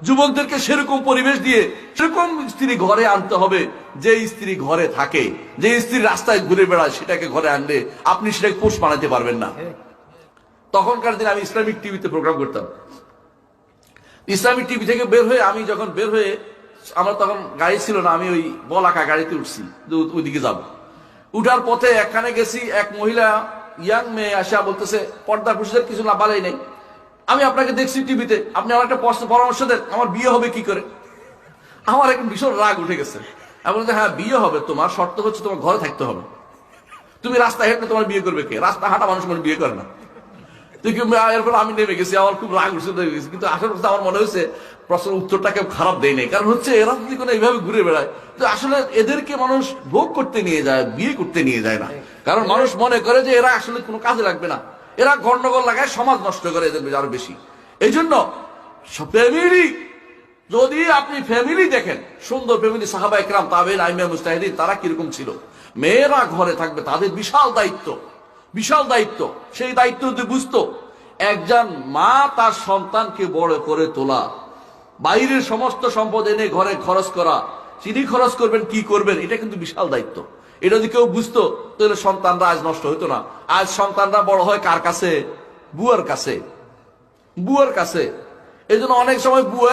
যুবকদেরকে সেরকম পরিবেশ দিয়ে সেরকম স্ত্রী ঘরে আনতে হবে, যে স্ত্রী ঘরে থাকে, যে স্ত্রী রাস্তায় ঘুরে বেড়ায়, সেটাকে ঘরে আনলে আপনি সেটাকে পোষ বানাতে পারবেন না। তখনকার দিনে আমি ইসলামিক টিভিতে প্রোগ্রাম করতাম। ইসলামিক টিভি থেকে বের হয়ে আমি যখন বের হয়ে, আমার তখন গাড়ি ছিল না, আমি ওই বলাকা গাড়িতে উঠছি, ওইদিকে যাব। উঠার পথে একখানে গেছি, এক মহিলা ইয়াং মেয়ে আসা বলতেছে, পর্দা পুরুষদের কিছু না বালাই নেই, আমি আপনাকে দেখছি টিভিতে, আপনি আমার একটা পরামর্শ দেন, আমার বিয়ে হবে কি করে। আমার এখন ভীষণ রাগ উঠে গেছে। আমি বলতে, হ্যাঁ বিয়ে হবে, তোমার শর্ত হচ্ছে তোমার ঘরে থাকতে হবে। তুমি রাস্তায় হেঁটে তোমার বিয়ে করবে কে? রাস্তা হাঁটা মানুষ মানে বিয়ে করে না। এরপর আমি নেমে গেছি, আমার খুব রাগ উঠছে, কিন্তু আসলে আমার মনে হয়েছে প্রশ্নের উত্তরটা কেউ খারাপ দেয় নাই। কারণ হচ্ছে এরা যদি কোনো এইভাবে ঘুরে বেড়ায়, তো আসলে এদেরকে মানুষ ভোগ করতে নিয়ে যায়, বিয়ে করতে নিয়ে যায় না। কারণ মানুষ মনে করে যে এরা আসলে কোনো কাজে লাগবে না, এরা গন্ডগোল লাগায়, সমাজ নষ্ট করে এদের আরো বেশি। এই জন্য ফ্যামিলি, যদি আপনি ফ্যামিলি দেখেন, সুন্দর ফ্যামিলি, সাহাবা ইকরাম, তাবেঈন, আইম্মা মুজতাহিদিন, তারা কিরকম ছিল। মেয়েরা ঘরে থাকবে, তাদের বিশাল দায়িত্ব, বিশাল দায়িত্ব। সেই দায়িত্ব যদি বুঝতো, একজন মা তার সন্তানকে বড় করে তোলা, বাইরের সমস্ত সম্পদ এনে ঘরে খরচ করা, তিনি খরচ করবেন কি করবেন, এটা কিন্তু বিশাল দায়িত্ব। এটা যদি কেউ বুঝতো, তাহলে সন্তানরা আজ নষ্ট হতো না। আজ সন্তানরা বড় হয় কার কাছে? বুয়ার কাছে, বুয়ার কাছে। এই জন্য অনেক সময় বুয়া